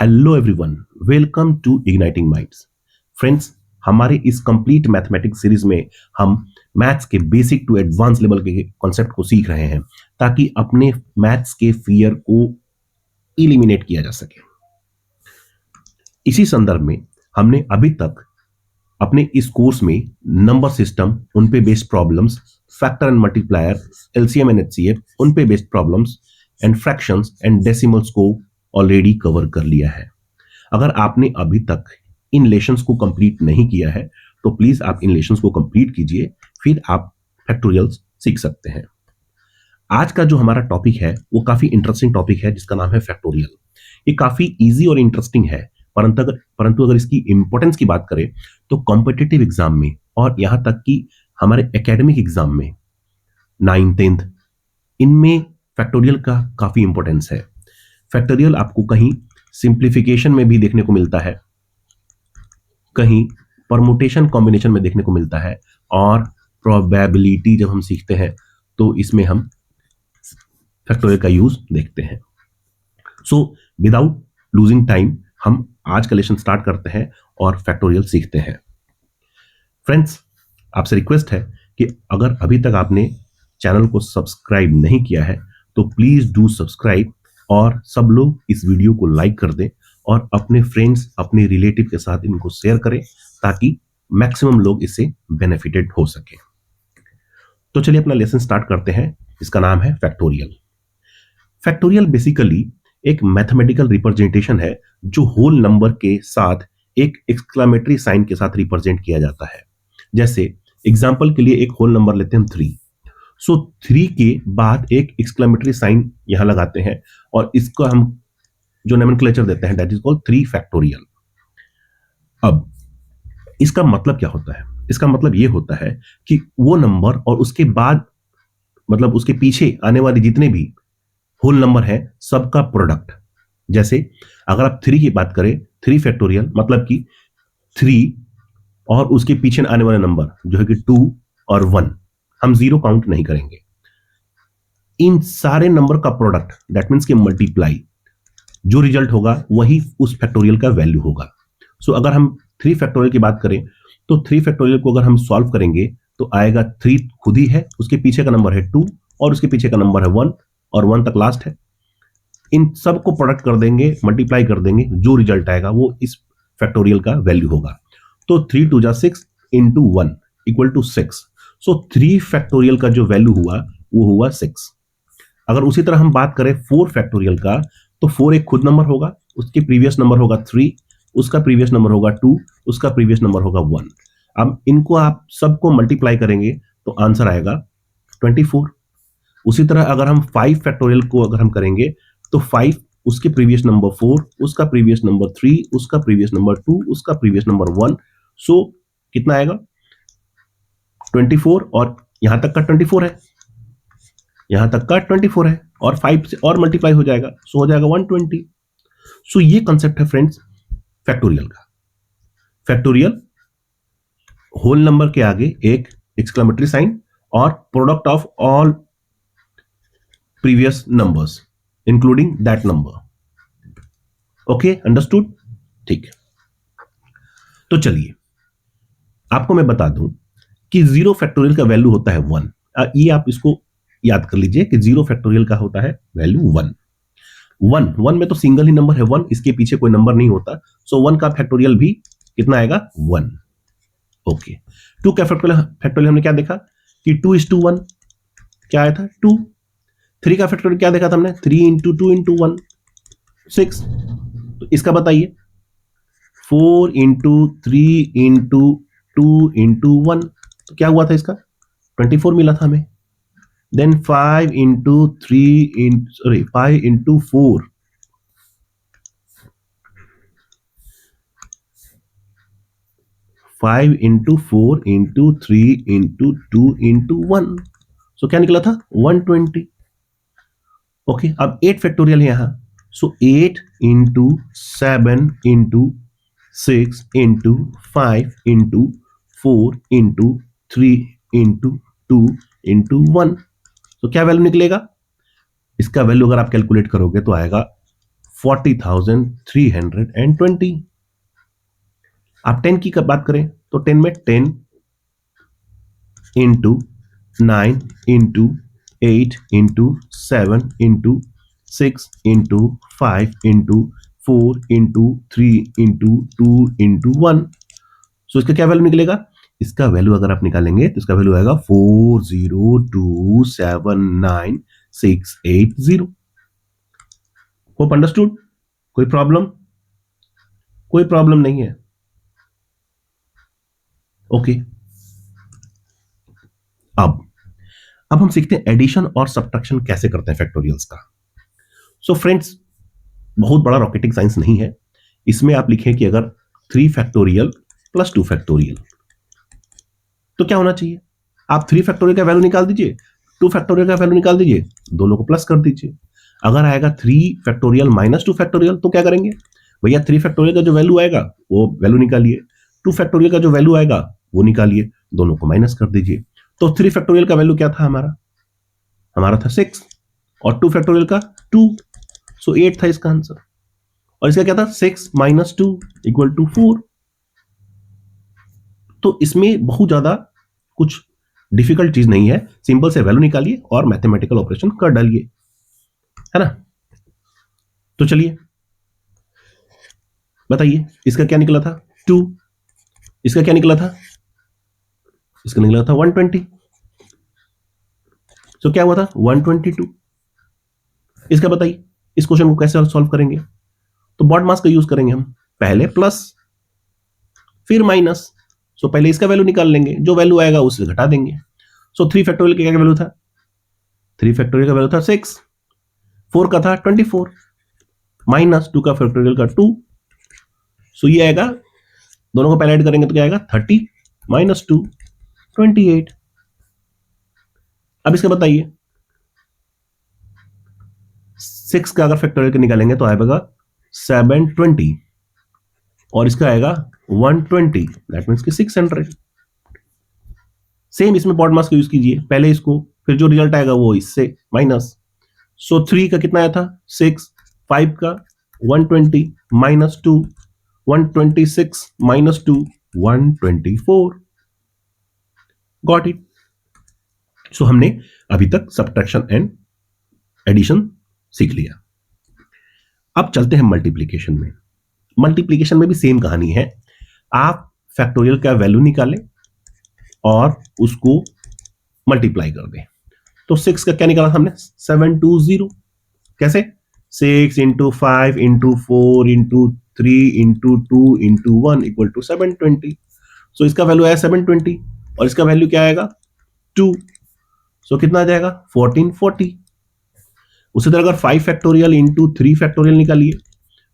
Hello everyone, welcome to igniting minds. Friends, हमारे इस complete mathematics series में हम मैथ्स के बेसिक टू एडवांस लेवल के कॉन्सेप्ट को सीख रहे हैं ताकि अपने मैथ्स के फियर को इलिमिनेट किया जा सके। इसी संदर्भ में हमने अभी तक अपने इस कोर्स में नंबर सिस्टम, उन पे based problems, factor and multiplier, LCM and HCF, उन पे based problems and fractions and decimals को ऑलरेडी कवर कर लिया है। अगर आपने अभी तक इन लेशंस को कंप्लीट नहीं किया है तो प्लीज आप इन लेशंस को कंप्लीट कीजिए, फिर आप फैक्टोरियल्स सीख सकते हैं। आज का जो हमारा टॉपिक है वो काफी इंटरेस्टिंग टॉपिक है जिसका नाम है फैक्टोरियल। ये काफी इजी और इंटरेस्टिंग है, परंतु अगर इसकी इंपॉर्टेंस की बात करें तो कॉम्पिटिटिव एग्जाम में और यहां तक कि हमारे एकेडमिक एग्जाम में 9th 10th इनमें फैक्टोरियल का काफी इंपॉर्टेंस है। फैक्टोरियल आपको कहीं सिंप्लीफिकेशन में भी देखने को मिलता है, कहीं परमुटेशन कॉम्बिनेशन में देखने को मिलता है, और प्रोबेबिलिटी जब हम सीखते हैं तो इसमें हम फैक्टोरियल का यूज देखते हैं। सो विदाउट लूजिंग टाइम हम आज का लेसन स्टार्ट करते हैं और फैक्टोरियल सीखते हैं। फ्रेंड्स, आपसे रिक्वेस्ट है कि अगर अभी तक आपने चैनल को सब्सक्राइब नहीं किया है तो प्लीज डू सब्सक्राइब, और सब लोग इस वीडियो को लाइक कर दें और अपने फ्रेंड्स, अपने रिलेटिव के साथ इनको शेयर करें ताकि मैक्सिमम लोग इससे बेनिफिटेड हो सके। तो चलिए अपना लेसन स्टार्ट करते हैं। इसका नाम है फैक्टोरियल। फैक्टोरियल बेसिकली एक मैथमेटिकल रिप्रेजेंटेशन है जो होल नंबर के साथ एक एक्सक्लेमेटरी साइन के साथ रिप्रेजेंट किया जाता है। जैसे एग्जांपल के लिए एक होल नंबर लेते हैं 3। सो 3 के बाद एक एक्सक्लेमेटरी साइन यहां लगाते हैं और इसको हम जो नोमेनक्लेचर देते हैं दैट इज कॉल्ड 3 फैक्टोरियल। अब इसका मतलब क्या होता है? इसका मतलब यह होता है कि वो नंबर और उसके बाद मतलब उसके पीछे आने वाले जितने भी होल नंबर है सबका प्रोडक्ट। जैसे अगर आप 3 की बात करें, 3 फैक्टोरियल मतलब कि 3 और उसके पीछे आने वाला नंबर जो है कि 2 और 1, हम 0 काउंट नहीं करेंगे। इन सारे नंबर का प्रोडक्ट दैट मीन्स के मल्टीप्लाई, जो रिजल्ट होगा वही उस फैक्टोरियल का वैल्यू होगा। सो अगर हम 3 फैक्टोरियल की बात करें तो 3 फैक्टोरियल को अगर हम सॉल्व करेंगे तो आएगा 3 खुद ही है, उसके पीछे का नंबर है 2 और उसके पीछे का नंबर है 1 और 1 तक लास्ट है। इन सब को प्रोडक्ट कर देंगे, मल्टीप्लाई कर देंगे, जो रिजल्ट आएगा वो इस फैक्टोरियल का वैल्यू होगा। तो 3 2 जा 6 into 1 equal to 6। So 3 factorial का जो वैल्यू हुआ वो हुआ 6। अगर उसी तरह हम बात करें 4 फैक्टोरियल का तो 4 एक खुद नंबर होगा, उसके प्रीवियस नंबर होगा 3, उसका प्रीवियस नंबर होगा 2, उसका प्रीवियस नंबर होगा 1। अब इनको आप सबको मल्टीप्लाई करेंगे तो आंसर आएगा 24। उसी तरह अगर हम 5 फैक्टोरियल को अगर हम करेंगे तो 5 उसके प्रीवियस नंबर 4, उसका प्रीवियस नंबर 3, उसका प्रीवियस नंबर 2, उसका प्रीवियस नंबर 1। सो कितना आएगा 24, और यहां तक का 24 है, यहां तक का 24 है, और 5 से और मल्टीप्लाई हो जाएगा, सो हो जाएगा 120। सो ये कंसेप्ट है फ्रेंड्स फैक्टोरियल का। फैक्टोरियल होल नंबर के आगे एक एक्सक्लेमेटरी साइन और product of all previous numbers including that number. Okay, understood? ठीक। तो चलिए आपको मैं बता दूं कि 0 फैक्टोरियल का वैल्यू होता है 1। ये आप इसको याद कर लीजिए कि 0 फैक्टोरियल का होता है वैल्यू 1। 1 में तो सिंगल ही नंबर है 1, इसके पीछे कोई नंबर नहीं होता। सो 1 का फैक्टोरियल भी कितना आएगा 1। ओके। 2 का फैक्टोरियल हमने क्या देखा कि 2:1 क्या आया था 2। 3 का फैक्टोरियल क्या देखा था हमने 3 इंटू 2 इंटू 1 6। तो इसका बताइए 4 इंटू 3 इंटू 2 इंटू 1, तो क्या हुआ था इसका 24 मिला था हमें। Then 5 into 5 into 4, 5 into 4 into 3 into 2 into 1, so क्या निकला था 120। ओके, अब 8 फैक्टोरियल है यहां, सो 8 into 7 into 6 into 5 into 4 into 3 into 2 into 1, तो क्या वैल्यू निकलेगा? इसका वैल्यू अगर आप कैलकुलेट करोगे तो आएगा 40,320। आप 10 की बात करें तो 10 में 10 into 9 into 8 into 7 into 6 into 5 into 4 into 3 into 2 into 1। सो इसका क्या वैल्यू निकलेगा? इसका वैल्यू अगर आप निकालेंगे तो इसका वैल्यू आएगा 40279680। Hope understood? कोई प्रॉब्लम? कोई प्रॉब्लम नहीं है। ओके अब हम सीखते हैं एडिशन और सब्ट्रैक्शन कैसे करते हैं फैक्टोरियल्स का। सो फ्रेंड्स, बहुत बड़ा रॉकेटिंग साइंस नहीं है। इसमें आप लिखें कि अगर 3 फैक्टोरियल प्लस 2 फैक्टोरियल तो क्या होना चाहिए? आप 3 फैक्टोरियल का वैल्यू निकाल दीजिए, 2 फैक्टोरियल का वैल्यू निकाल दीजिए, दोनों को प्लस कर दीजिए। अगर आएगा 3 फैक्टोरियल माइनस 2 फैक्टोरियल तो क्या करेंगे? भैया 3 फैक्टोरियल का जो वैल्यू आएगा वो वैल्यू निकालिए, 2 फैक्टोरियल का जो वैल्यू आएगा वो निकालिए, दोनों को माइनस कर दीजिए। तो 3 फैक्टोरियल का वैल्यू क्या था? हमारा था 6 और 2 फैक्टोरियल का 2, सो 8 था इसका आंसर। और इसका क्या था? 6 माइनस 2 इक्वल टू 4। तो इसमें बहुत ज्यादा कुछ डिफिकल्ट चीज नहीं है, सिंपल से वैल्यू निकालिए और मैथमेटिकल ऑपरेशन कर डालिए, है ना? तो चलिए बताइए, इसका क्या निकला था? 2। इसका क्या निकला था? इसका निकला था 120। तो क्या हुआ था? 122। इसका बताइए, इस क्वेश्चन को कैसे सॉल्व करेंगे? तो बॉड मास का यूज करेंगे हम, पहले प्लस फिर माइनस। सो पहले इसका वैल्यू निकाल लेंगे, जो वैल्यू आएगा उससे घटा देंगे। सो 3 फैक्टोरियल का क्या वैल्यू था? 3 फैक्टोरियल का वैल्यू था 6, 4 का था 24, माइनस 2 का फैक्टोरियल का 2। सो ये आएगा, दोनों को पहले ऐड करेंगे तो क्या आएगा? 30 माइनस 2 28। अब इसका बताइए, 6 का अगर फैक्टोरियल निकालेंगे तो आएगा 720 और इसका आएगा 120, दैट मीन्स कि 600। सेम इसमें बॉड मास का यूज कीजिए, पहले इसको, फिर जो रिजल्ट आएगा वो इससे माइनस। सो 3 का कितना आया था? 6, 5 का 120 minus 2 126 minus 2 124। Got it? So हमने अभी तक सब्ट्रैक्शन एंड एडिशन सीख लिया। अब चलते हैं मल्टीप्लिकेशन में। मल्टीप्लिकेशन में भी सेम कहानी है, आप फैक्टोरियल का वैल्यू निकालें और उसको मल्टीप्लाई कर दें। तो 6 का क्या निकाला हमने? 720। कैसे? 6 into 5 into 4 into 3 into 2 into 1 equal to 720। So इसका वैल्यू आया 720 और इसका वैल्यू क्या आएगा? 2। सो कितना आ जाएगा? 1440। उसी तरह अगर 5 फैक्टोरियल इंटू 3 फैक्टोरियल निकालिए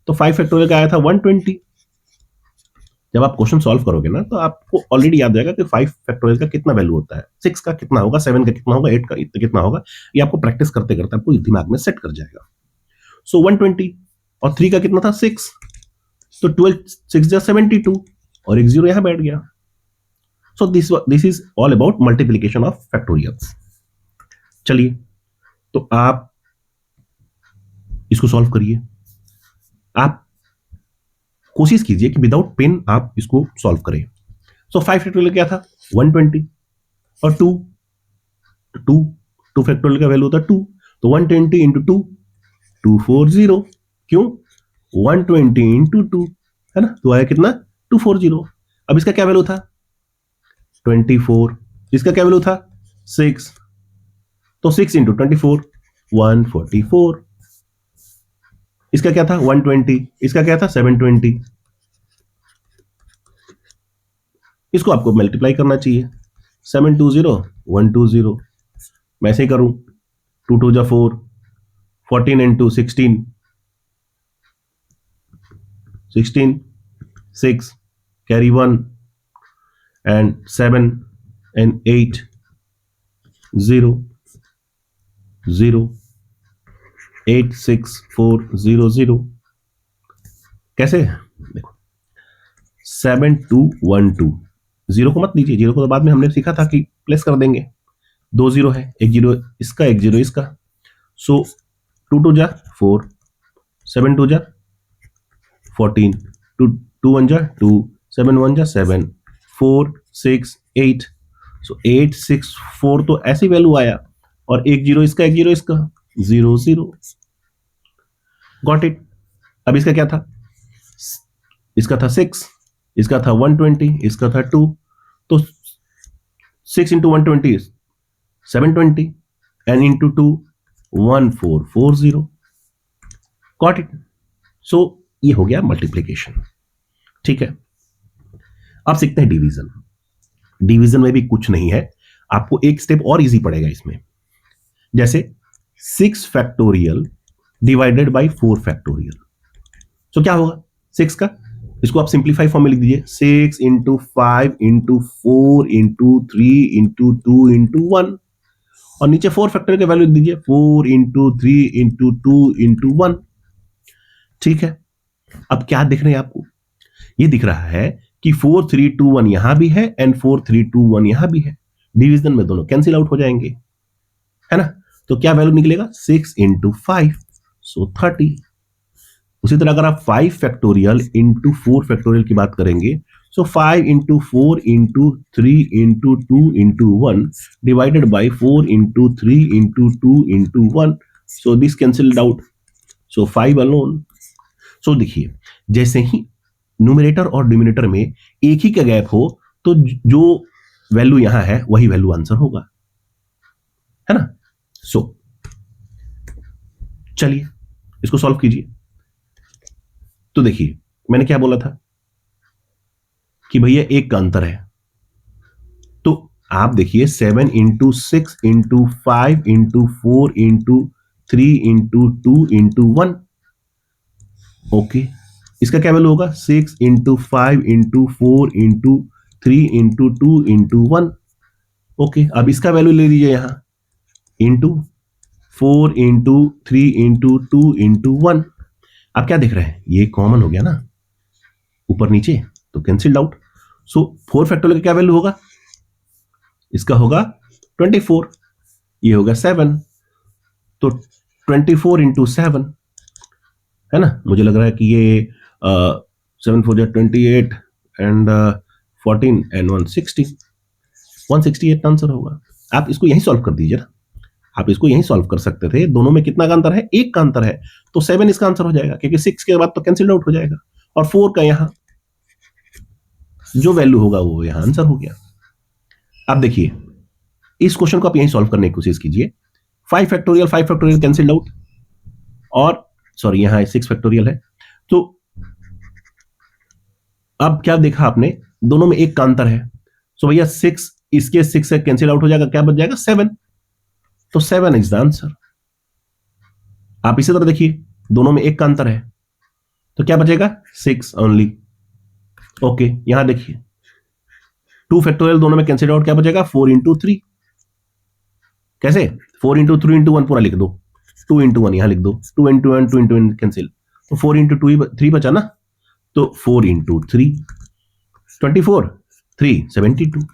तो 5 फैक्टोरियल का आया था 120। जब आप क्वेश्चन सॉल्व करोगे ना तो आपको ऑलरेडी याद जाएगा कि 5 फैक्टोरियल का कितना वैल्यू होता है, 6 का कितना होगा, 7 का कितना होगा, 8 का कितना होगा। ये आपको प्रैक्टिस करते करते आपको दिमाग में सेट कर जाएगा। सो 120 और 3 का कितना था? 6, तो 12 6 जा 72 और एक जीरो यहां बैठ गया। सो this is all about multiplication of factorials. चलिए तो आप इसको सॉल्व करिए। आप कोशिश कीजिए कि विदाउट पेन आप इसको सॉल्व करें। सो 5 फैक्टोरियल क्या था? 120 और 2 फैक्टोरियल का वैल्यू होता 2, तो 120 इंटू 2 240। क्यों? 120 इंटू 2 है ना, तो आया कितना? 240। अब इसका क्या वैल्यू था? 24। इसका क्या वैल्यू था? 6, तो 6 इंटू 24 144। इसका क्या था? 120। इसका क्या था? 720। इसको आपको मल्टीप्लाई करना चाहिए, 720 120। मैं ऐसे ही करूं, 2 2 जा 4, 14 इंटू 16 16, 6 carry 1 and 7 and 8 0 0 8 6 4 0 0। कैसे? देखो 7 2 1 2, जीरो को मत लीजिए, जीरो को तो बाद में हमने सीखा था कि प्लेस कर देंगे। 2 जीरो है, एक जीरो इसका, एक जीरो इसका। सो 2 2 जा 4, 7 2 जा 14, 2 2 1 जा 2, 7 1 जा 7, 4 6 8, सो 8 6 4 तो ऐसी वैल्यू आया, और एक जीरो इसका, एक जीरो इसका, 0 0। Got it. अब इसका क्या था, इसका था 6, इसका था 120, इसका था 2, तो 6 into 120 720, and into 2 1440। Got it. So ये हो गया मल्टीप्लीकेशन। ठीक है, अब सीखते हैं डिवीजन। डिवीजन में भी कुछ नहीं है, आपको एक स्टेप और इजी पड़ेगा इसमें। जैसे 6 फैक्टोरियल डिवाइडेड बाई 4 फैक्टोरियल, तो क्या होगा 6 का, इसको आप सिंप्लीफाई फॉर्म में लिख दीजिए, 6 into 5 into 4 into 3 into 2 into 1, और नीचे 4 फैक्टोरियल की वैल्यू लिख दीजिए, 4 इंटू 3 इंटू 2 इंटू 1। ठीक है, अब क्या दिख रहे हैं आपको, ये दिख रहा है कि 4 3 2 1 यहां भी है एंड 4 3 2 1 यहां भी है। डिवीजन में दोनों कैंसिल आउट हो जाएंगे, है ना। तो क्या वैल्यू निकलेगा, 6 इंटू 5, सो 30। उसी तरह अगर आप 5 फैक्टोरियल इंटू 4 फैक्टोरियल की बात करेंगे, so 5 into 4 into 3 into 2 into 1 divided by 4 into 3 into 2 into 1, so this cancelled out, so 5 alone. So देखिए, जैसे ही न्यूमरेटर और डिनोमिनेटर में एक ही का गैप हो, तो जो वैल्यू यहां है वही वैल्यू आंसर होगा, है ना। सो चलिए इसको सॉल्व कीजिए। तो देखिए मैंने क्या बोला था कि भैया एक का अंतर है, तो आप देखिए 7 into 6 into 5 into 4 into 3 into 2 into 1, okay. इसका क्या वैल्यू होगा, 6 into 5 into 4 into 3 into 2 into 1, okay. अब इसका वैल्यू ले लीजिए यहां, इंटू 4 इंटू 3 इंटू 2 इंटू 1। आप क्या देख रहे हैं, ये कॉमन हो गया ना ऊपर नीचे, तो कैंसिल्ड आउट। सो 4 फैक्टोरियल का क्या वैल्यू होगा, इसका होगा 24, ये होगा 7, तो 24 इंटू 7, है ना। मुझे लग रहा है कि ये 7 4 28 एंड 14 एंड 168 आंसर होगा। आप इसको यही सॉल्व कर दीजिए ना, आप इसको यही सॉल्व कर सकते थे। दोनों में कितना का अंतर है, एक का अंतर है, तो 7 इसका आंसर हो जाएगा, क्योंकि 6 के बाद तो कैंसिल आउट हो जाएगा, और 4 का यहां जो वैल्यू होगा वो यहां आंसर हो गया। अब देखिए इस क्वेश्चन को आप यही सॉल्व करने की कोशिश कीजिए। 5 फैक्टोरियल कैंसिल आउट, और सॉरी यहां 6 फैक्टोरियल है, तो अब क्या देखा आपने, दोनों में एक का अंतर है, सो भैया 6 इसके 6 से कैंसिल आउट हो जाएगा, क्या बच जाएगा 7, तो 7 इज द आंसर। आप इसी तरह देखिए दोनों में एक का अंतर है, तो क्या बचेगा 6 ओनली, ओके। यहां देखिए 2 फैक्टोरियल दोनों में कैंसिल आउट, क्या बचेगा 4 इंटू 3, कैसे 4 इंटू 3 इंटू 1 पूरा लिख दो, 2 इंटू 1 यहां लिख दो, 2 इंटू 1 2 इंटू 1 कैंसिल, तो 4 इंटू 2 3 बचा ना, तो 4 इंटू 3 24, 3 72।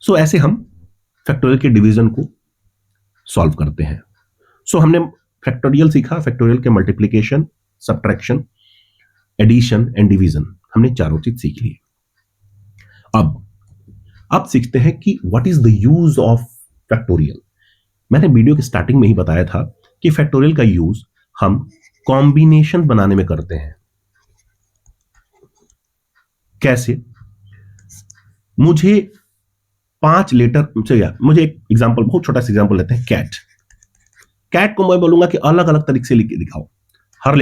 सो ऐसे हम फैक्टोरियल के डिवीजन को सॉल्व करते हैं। सो हमने फैक्टोरियल सीखा, फैक्टोरियल के multiplication, subtraction, addition and division, हमने चारों चीज सीख ली। अब सीखते हैं कि what is the use of factorial. मैंने वीडियो के स्टार्टिंग में ही बताया था कि फैक्टोरियल का यूज हम कॉम्बिनेशन बनाने में करते हैं। कैसे, मुझे 5 लेटर, मुझे एक एग्जांपल, बहुत छोटा सा एग्जांपल लेते हैं, कैट को मैं बोलूंगा कि अलग अलग तरीके से लिख के दिखाओ, हर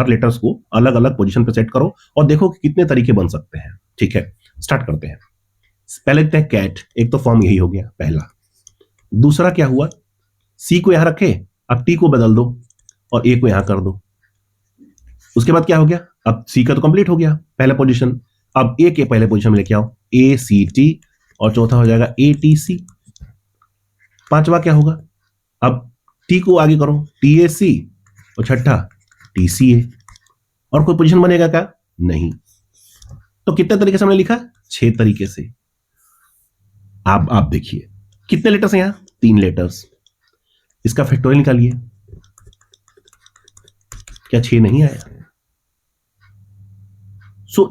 लेटर्स को अलग अलग पोजीशन पे सेट करो और देखो कि कितने तरीके बन सकते हैं। ठीक है, स्टार्ट करते हैं। पहले लिखते हैं कैट, एक तो फॉर्म यही हो गया पहला। दूसरा क्या हुआ, सी को यहां रखे, अब टी को बदल दो और ए को यहां कर दो। उसके बाद क्या हो गया, अब सी का तो कंप्लीट हो गया पहला पोजीशन, अब ए के पहले पोजीशन में लेके आओ, ए सी टी, और चौथा हो जाएगा ए टी सी। पांचवा क्या होगा, अब टी को आगे करो, टी ए सी, और छठा टी सी ए। और कोई पोजीशन बनेगा क्या, नहीं। तो कितने तरीके से हमने लिखा, 6 तरीके से। आप देखिए कितने लेटर्स हैं यहां, 3 लेटर्स। इसका फैक्टोरियल निकालिए, क्या 6 नहीं आया? सो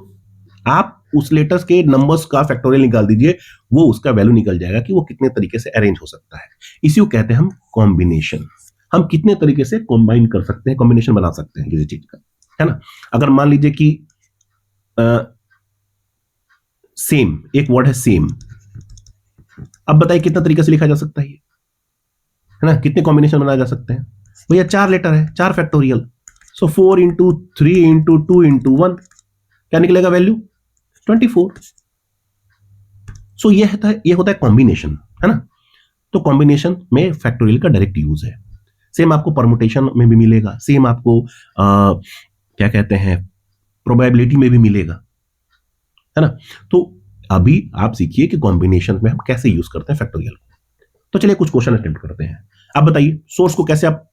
आप उस लेटर्स के नंबर्स का फैक्टोरियल निकाल दीजिए, वो उसका वैल्यू निकल जाएगा कि वो कितने तरीके से अरेंज हो सकता है। इसी को कहते हैं हम कॉम्बिनेशन। हम कितने तरीके से कॉम्बाइन कर सकते हैं, कॉम्बिनेशन बना सकते हैं किसी चीज का, है ना। अगर मान लीजिए कि सेम, एक वर्ड है सेम, अब बताइए कितना तरीके से लिखा जा सकता है है ना, कितने कॉम्बिनेशन बनाए जा सकते हैं? भैया 4 लेटर है, 4 फैक्टोरियल। सो 4 इंटू 3 इंटू 2 इंटू 1, क्या निकलेगा वैल्यू? 24। सो ये होता है कॉम्बिनेशन, है ना। तो कॉम्बिनेशन में फैक्टोरियल का डायरेक्ट यूज है। सेम आपको परमुटेशन में भी मिलेगा, सेम आपको क्या कहते हैं, प्रोबेबिलिटी में भी मिलेगा, है ना। तो अभी आप सीखिए कि कॉम्बिनेशन में हम कैसे यूज करते हैं फैक्टोरियल को। तो चलिए कुछ क्वेश्चन अटेम्प्ट करते हैं। आप बताइए सोर्स को कैसे आप,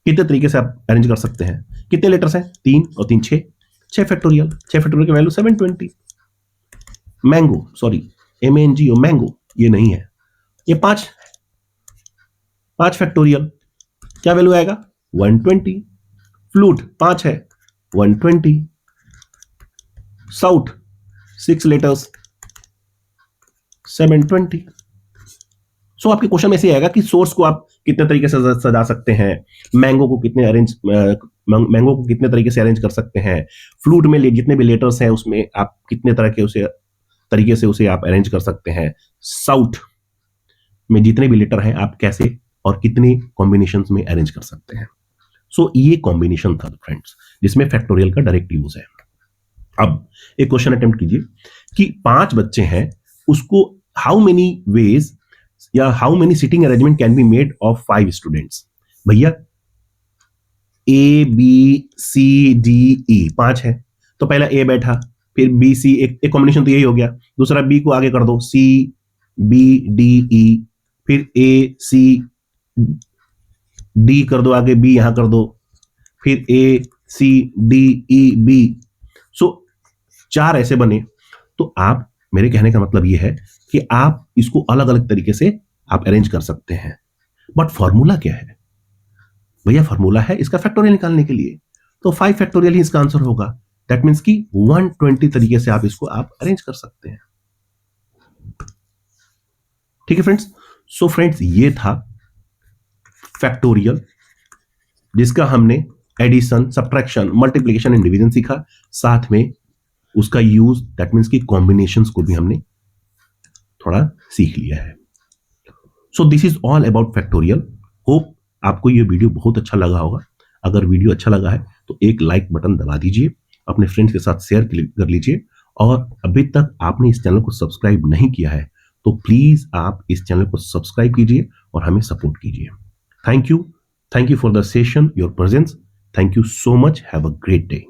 कितने तरीके से आप अरेंज कर सकते हैं? कितने लेटर्स हैं? 3 और 3 6, 6 फैक्टोरियल। 6 फैक्टोरियल की value 720। Mango, sorry MANGO, mango ये नहीं है, ये 5 फैक्टोरियल, क्या वैल्यू आएगा? 120। फ्लूट 5 है, 120। South 6 letters, 720। सो आपके क्वेश्चन में से आएगा कि सोर्स को आप कितने तरीके से सजा सकते हैं, मैंगो को कितने तरीके से अरेंज कर सकते हैं, फ्लूट में जितने भी लेटर्स हैं उसमें आप कितने तरीके से उसे आप अरेंज कर सकते हैं, साउथ में जितने भी लेटर हैं आप कैसे और कितने कॉम्बिनेशंस में अरेंज कर सकते हैं। सो ये कॉम्बिनेशन था फ्रेंड्स, जिसमें फैक्टोरियल का डायरेक्ट यूज है। अब एक क्वेश्चन अटेम्प्ट कीजिए कि 5 बच्चे हैं, उसको हाउ मेनी वेज या how many seating arrangement can be made of 5 students. भैया ABCDE 5 है, तो पहला A बैठा, फिर BC, एक कॉम्बिनेशन तो यही हो गया। दूसरा B को आगे कर दो, CBDE, फिर ACD कर दो आगे, B यहां कर दो, फिर ACDEB। सो 4 ऐसे बने। तो आप, मेरे कहने का मतलब यह है कि आप इसको अलग अलग तरीके से आप अरेंज कर सकते हैं। बट फॉर्मूला क्या है? भैया फॉर्मूला है इसका फैक्टोरियल निकालने के लिए, तो 5 फैक्टोरियल ही इसका आंसर होगा। दैट मीन्स कि 120 तरीके से आप इसको अरेंज कर सकते हैं। ठीक है फ्रेंड्स। सो फ्रेंड्स ये था फैक्टोरियल, जिसका हमने addition, subtraction, multiplication and division सीखा, साथ में उसका यूज, दैट मीन्स कि कॉम्बिनेशंस को भी हमने थोड़ा सीख लिया है। So this is all about factorial. Hope आपको ये वीडियो बहुत अच्छा लगा होगा। अगर वीडियो अच्छा लगा है तो एक लाइक बटन दबा दीजिए, अपने फ्रेंड्स के साथ शेयर कर लीजिए, और अभी तक आपने इस चैनल को सब्सक्राइब नहीं किया है तो प्लीज आप इस चैनल को सब्सक्राइब कीजिए और हमें सपोर्ट कीजिए। Thank you for the session, your presence. Thank you so much. Have a great day.